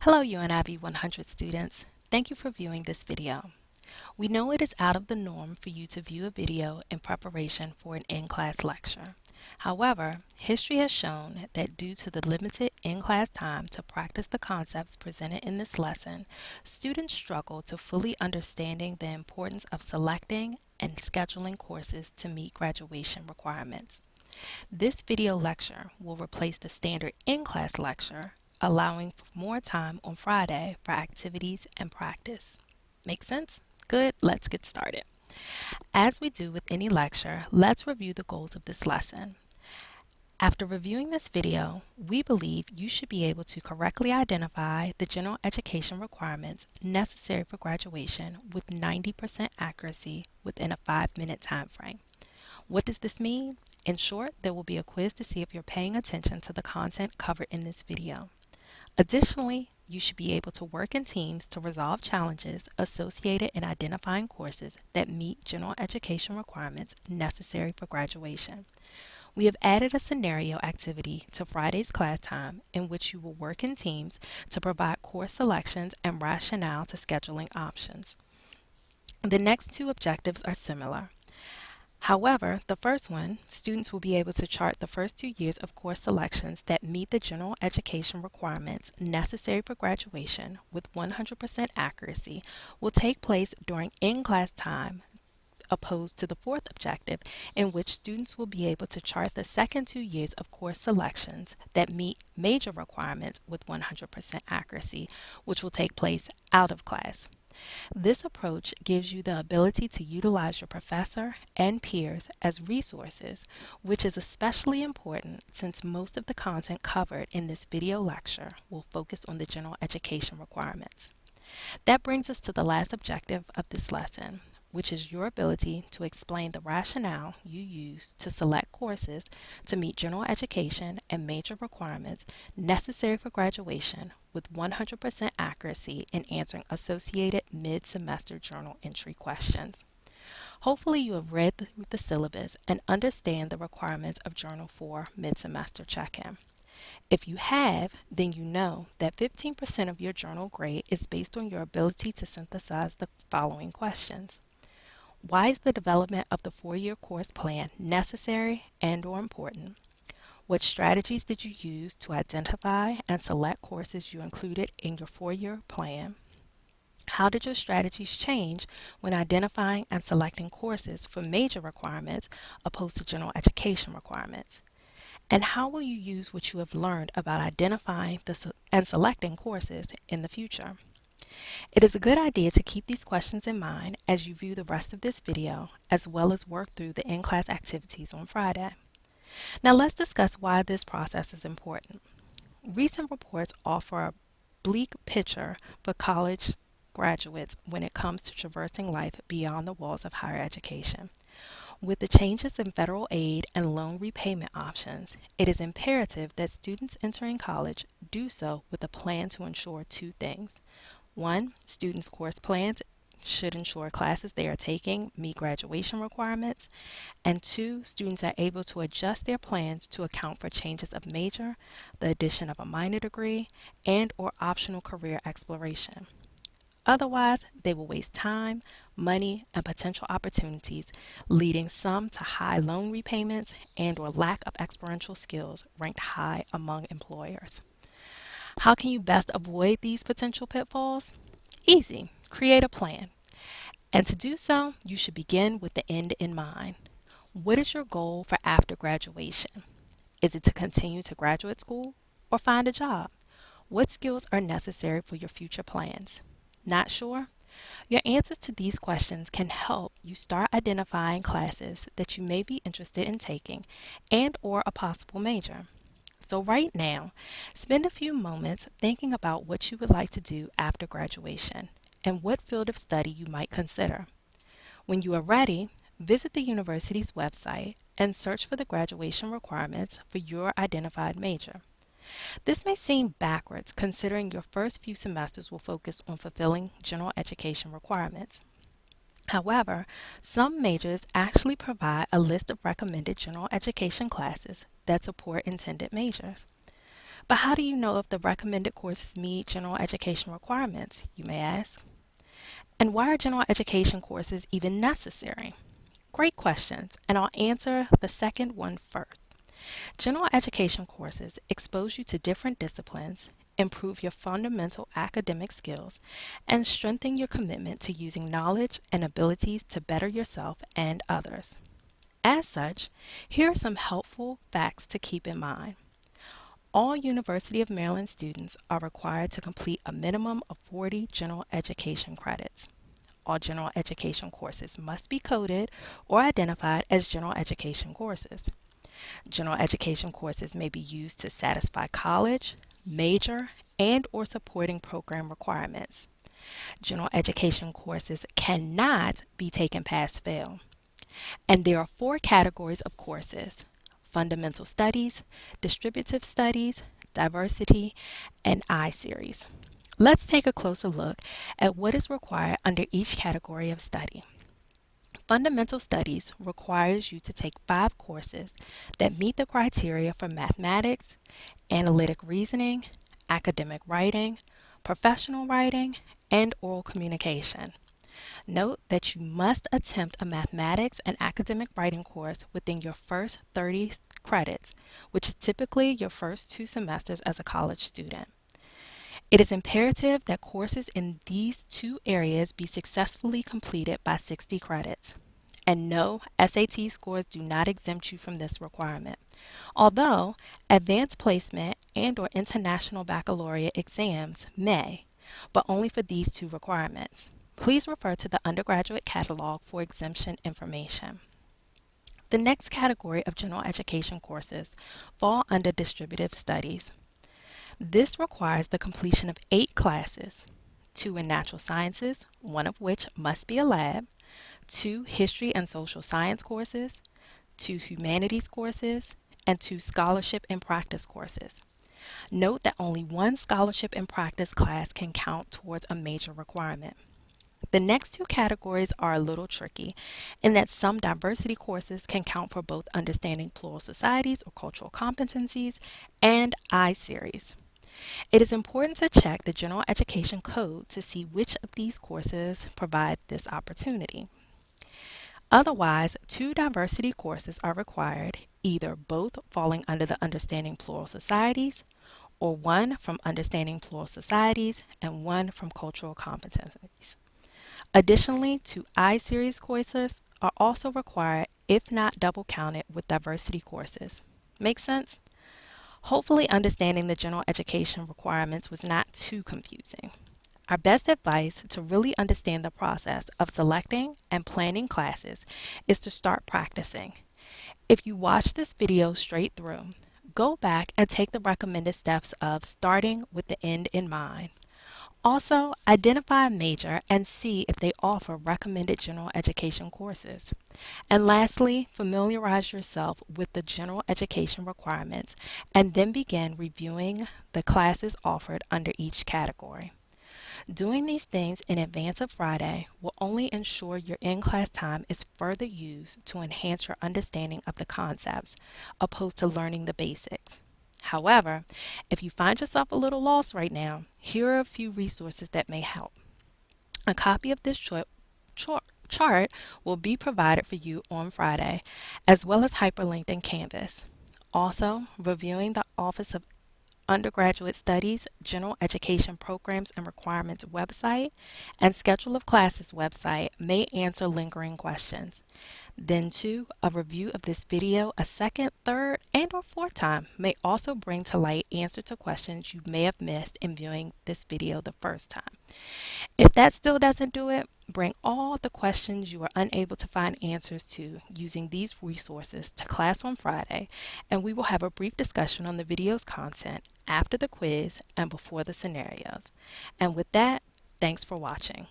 Hello UNIV 100 students. Thank you for viewing this video. We know it is out of the norm for you to view a video in preparation for an in-class lecture. However, history has shown that due to the limited in-class time to practice the concepts presented in this lesson, students struggle to fully understanding the importance of selecting and scheduling courses to meet graduation requirements. This video lecture will replace the standard in-class lecture, allowing for more time on Friday for activities and practice. Make sense? Good, let's get started. As we do with any lecture, let's review the goals of this lesson. After reviewing this video, we believe you should be able to correctly identify the general education requirements necessary for graduation with 90% accuracy within a 5-minute time frame. What does this mean? In short, there will be a quiz to see if you're paying attention to the content covered in this video. Additionally, you should be able to work in teams to resolve challenges associated in identifying courses that meet general education requirements necessary for graduation. We have added a scenario activity to Friday's class time in which you will work in teams to provide course selections and rationale to scheduling options. The next two objectives are similar. However, the first one, students will be able to chart the first 2 years of course selections that meet the general education requirements necessary for graduation with 100% accuracy, will take place during in-class time, opposed to the fourth objective, in which students will be able to chart the second 2 years of course selections that meet major requirements with 100% accuracy, which will take place out of class. This approach gives you the ability to utilize your professor and peers as resources, which is especially important since most of the content covered in this video lecture will focus on the general education requirements. That brings us to the last objective of this lesson, which is your ability to explain the rationale you use to select courses to meet general education and major requirements necessary for graduation with 100% accuracy in answering associated mid-semester journal entry questions. Hopefully you have read the syllabus and understand the requirements of Journal 4 mid-semester check-in. If you have, then you know that 15% of your journal grade is based on your ability to synthesize the following questions. Why is the development of the 4-year course plan necessary and/or important? What strategies did you use to identify and select courses you included in your 4-year plan? How did your strategies change when identifying and selecting courses for major requirements opposed to general education requirements? And how will you use what you have learned about identifying and selecting courses in the future? It is a good idea to keep these questions in mind as you view the rest of this video, as well as work through the in-class activities on Friday. Now let's discuss why this process is important. Recent reports offer a bleak picture for college graduates when it comes to traversing life beyond the walls of higher education. With the changes in federal aid and loan repayment options, it is imperative that students entering college do so with a plan to ensure two things. One, students' course plans should ensure classes they are taking meet graduation requirements. And two, students are able to adjust their plans to account for changes of major, the addition of a minor degree, and/or optional career exploration. Otherwise, they will waste time, money, and potential opportunities, leading some to high loan repayments and/or lack of experiential skills ranked high among employers. How can you best avoid these potential pitfalls? Easy. Create a plan. And to do so, you should begin with the end in mind. What is your goal for after graduation? Is it to continue to graduate school or find a job? What skills are necessary for your future plans? Not sure? Your answers to these questions can help you start identifying classes that you may be interested in taking and/or a possible major. So right now, spend a few moments thinking about what you would like to do after graduation and what field of study you might consider. When you are ready, visit the university's website and search for the graduation requirements for your identified major. This may seem backwards considering your first few semesters will focus on fulfilling general education requirements. However, some majors actually provide a list of recommended general education classes that support intended majors. But how do you know if the recommended courses meet general education requirements, you may ask? And why are general education courses even necessary? Great questions, and I'll answer the second one first. General education courses expose you to different disciplines, improve your fundamental academic skills, and strengthen your commitment to using knowledge and abilities to better yourself and others. As such, here are some helpful facts to keep in mind. All University of Maryland students are required to complete a minimum of 40 general education credits. All general education courses must be coded or identified as general education courses. General education courses may be used to satisfy college, major, and or supporting program requirements. General education courses cannot be taken pass-fail. And there are four categories of courses: fundamental studies, distributive studies, diversity, and I-series. Let's take a closer look at what is required under each category of study. Fundamental studies requires you to take 5 courses that meet the criteria for mathematics, analytic reasoning, academic writing, professional writing, and oral communication. Note that you must attempt a mathematics and academic writing course within your first 30 credits, which is typically your first 2 semesters as a college student. It is imperative that courses in these 2 areas be successfully completed by 60 credits. And no, SAT scores do not exempt you from this requirement. Although advanced placement and or international baccalaureate exams may, but only for these 2 requirements. Please refer to the undergraduate catalog for exemption information. The next category of general education courses fall under distributive studies. This requires the completion of 8 classes, 2 in natural sciences, one of which must be a lab, 2 history and social science courses, 2 humanities courses, and 2 scholarship and practice courses. Note that only 1 scholarship and practice class can count towards a major requirement. The next 2 categories are a little tricky in that some diversity courses can count for both understanding plural societies or cultural competencies and I-series. It is important to check the General Education Code to see which of these courses provide this opportunity. Otherwise, 2 diversity courses are required, either both falling under the Understanding Plural Societies, or one from Understanding Plural Societies and one from Cultural Competencies. Additionally, 2 I-series courses are also required if not double counted with diversity courses. Make sense? Hopefully, understanding the general education requirements was not too confusing. Our best advice to really understand the process of selecting and planning classes is to start practicing. If you watch this video straight through, go back and take the recommended steps of starting with the end in mind. Also, identify a major and see if they offer recommended general education courses. And lastly, familiarize yourself with the general education requirements and then begin reviewing the classes offered under each category. Doing these things in advance of Friday will only ensure your in-class time is further used to enhance your understanding of the concepts, opposed to learning the basics. However, if you find yourself a little lost right now, here are a few resources that may help. A copy of this chart will be provided for you on Friday, as well as hyperlinked in Canvas. Also, reviewing the Office of Undergraduate Studies General Education Programs and Requirements website and Schedule of Classes website may answer lingering questions. Then too, a review of this video a second, third, and or fourth time may also bring to light answers to questions you may have missed in viewing this video the first time. If that still doesn't do it, bring all the questions you are unable to find answers to using these resources to class on Friday, and we will have a brief discussion on the video's content after the quiz and before the scenarios. And with that, thanks for watching.